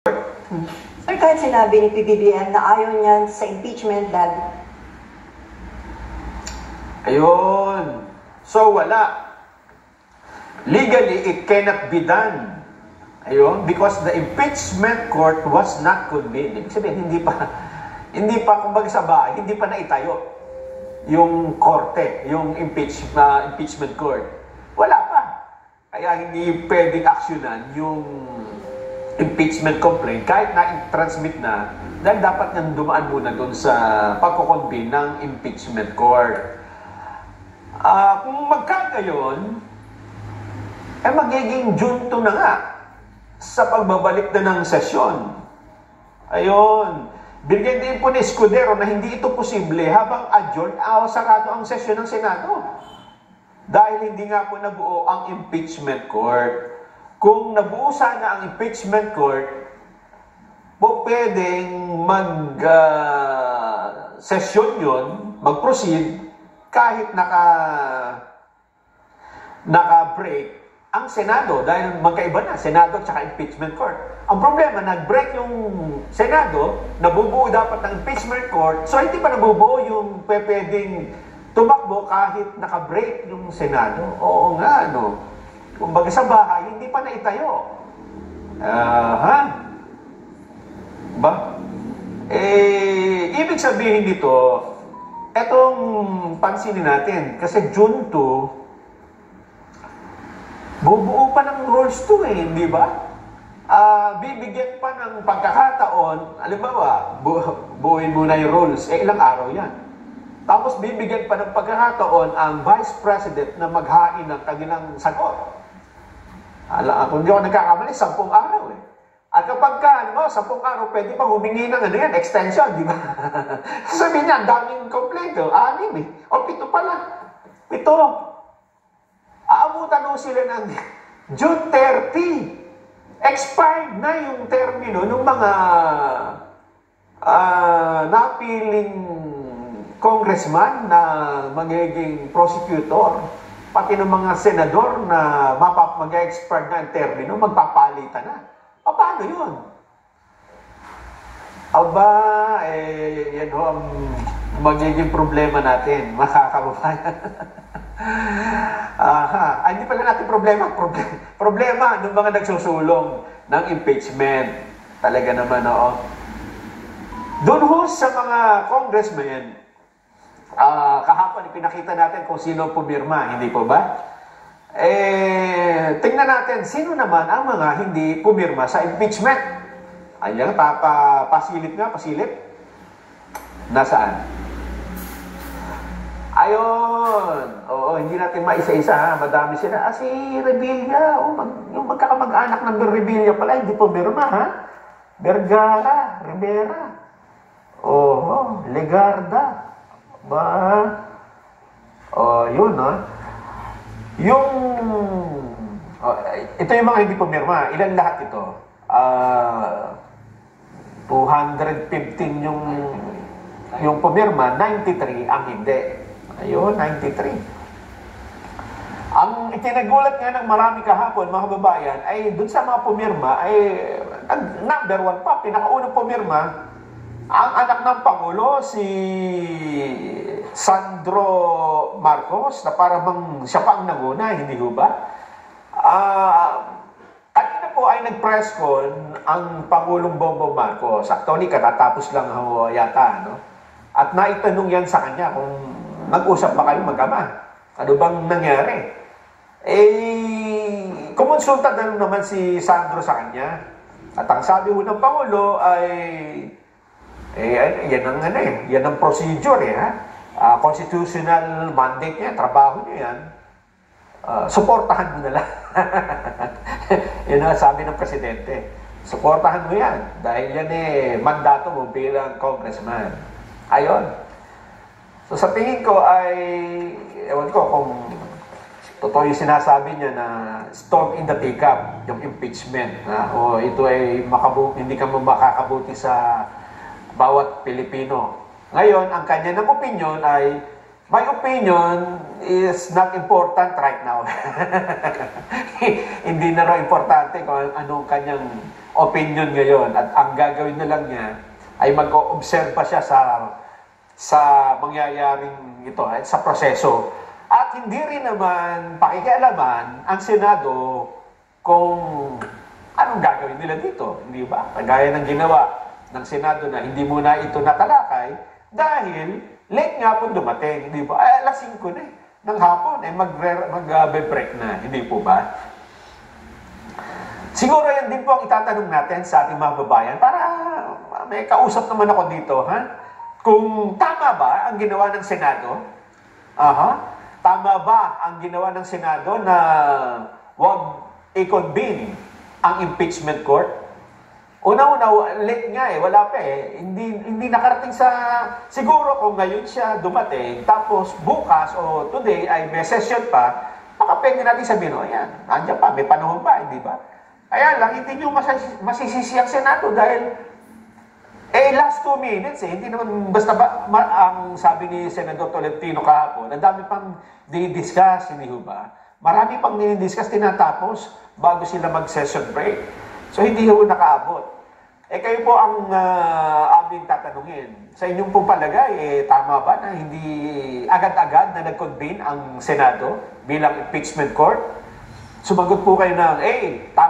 Sir, kahit sinabi ni PBBM na ayaw niyan sa impeachment dahil... Ayun. So, wala. Legally, it cannot be done. Ayun. Because the impeachment court was not convened. Ibig sabihin, hindi pa, kumbaga sa bahay, hindi pa naitayo yung korte, yung impeachment court. Wala pa. Kaya hindi pwedeng aksyonan yung impeachment complaint kahit na-transmit na dahil dapat nang dumaan muna doon sa pagkukonvene ng impeachment court. Kung magkagayon, magiging June 2 na nga sa pagbabalik na ng sesyon. Ayun. Bigyan din po ni Escudero na hindi ito posible habang adjourned sarado ang sesyon ng Senado. Dahil hindi nga po nabuo ang impeachment court. Kung nabuo sana ang impeachment court, po pwedeng mag-session yun, mag-proceed, kahit naka-break ang Senado dahil magkaiba na, Senado at saka impeachment court. Ang problema, nag-break yung Senado, nabubuo dapat ng impeachment court, so hindi pa nabubuo yung pwedeng tumakbo kahit naka-break yung Senado. Oo nga, no? Kumbaga sa bahay, hindi pa naitayo. Ibig sabihin dito, etong pansinin natin, kasi June 2, bubuo pa ng rules to di ba? Bibigyan pa ng pagkakataon, halimbawa, buuin muna yung rules, ilang araw yan. Tapos bibigyan pa ng pagkakataon ang Vice President na maghain ng kanilang sagot. Kung di ako nagkakamali, 10 araw At kapag halimbawa, 10 araw, pwede pa humingi ng extension, di ba? Sabi niya, daming complaint, 6 o 7 pala. 7. Aabutan mo sila ng June 30. Expired na yung termino ng mga napiling congressman na magiging prosecutor, pati ng mga senador na mag-expire na ang termino, magpapalitan na. Paano yun? Yan ho ang magiging problema natin, makakababayan. Hindi pala natin problema. Problema ng mga nagsusulong ng impeachment. Talaga naman, Doon ho sa mga congressmen, kahapon ipinakita natin kung sino pumirma, hindi po ba? Tingnan natin, sino naman ang mga hindi pumirma sa impeachment? Ayan, pasilip. Nasaan? Ayun. Oo, hindi natin maisa-isa, madami sila. Si Revilla, yung magkakamag-anak ng Revilla pala, hindi pumirma, Vergara, Rivera. Legarda. Yun, ito yung mga hindi pumirma. Ilan lahat ito? 215 yung pumirma, 93 ang hindi. Ayun, 93. Ang itinagulat nga ng marami kahapon, mga kababayan, ay dun sa mga pumirma, ay number 1 pa, pinakaunang pumirma, ang anak ng Pangulo, si Sandro Marcos, na para bang siya pa ang nanguna, hindi ho ba? Kanina po ay nag-press con ang Pangulong Bongbong Marcos. Actually, katatapos lang yata, At naitanong yan sa kanya kung nag-usap ba kayo mag-ama? Ano bang nangyari? Kumonsulta na naman si Sandro sa kanya. At ang sabi ho ng Pangulo ay yan ang procedure constitutional mandate niya, trabaho niya yan. Suportahan mo na lang. Yan ang sabi ng presidente. Suportahan mo yan dahil yan mandato mo bilang congressman. Ayon. So sa tingin ko ay ewan ko kung totoo yung sinasabi niya na storm in the teacup, yung impeachment, o ito ay hindi ka makakabuti sa bawat Pilipino. Ngayon, ang kanya ng opinion ay, my opinion is not important right now. Hindi na raw importante kung anong kanyang opinion ngayon at ang gagawin na lang niya ay mag-o-observe siya sa mangyayaring ito, sa proseso. At hindi rin naman pakikialaman ang Senado kung anong gagawin nila dito, hindi ba? Kagaya ng ginawa ng Senado na hindi muna ito natalakay dahil late nga po dumating, hindi ba? Ay, alas 5 na ng hapon, mag-break na, hindi po ba? Siguro yan din po ang itatanong natin sa ating mga babayan para may kausap naman ako dito, ha? Kung tama ba ang ginawa ng Senado? Tama ba ang ginawa ng Senado na wag i-convene ang impeachment court? Una-una, late nga wala pa Hindi nakarating sa, siguro kung ngayon siya dumating, tapos bukas o today ay may session pa, baka pwede natin sabihin, yan, nandiyan pa, may panahon pa, hindi ba? Kaya lang, hindi nyo masisisi ang Senado dahil last 2 minutes hindi naman basta ba, ang sabi ni Senador Tolentino kahapon, ang dami pang di-discuss, hindi ba? Marami pang di-discuss, tinatapos bago sila mag-session break. So, hindi ho nakaabot. Kayo po ang aming tatanungin. Sa inyong pong palagay, tama ba na hindi agad-agad na nag-convene ang Senado bilang impeachment court? Sumagot po kayo ng, tama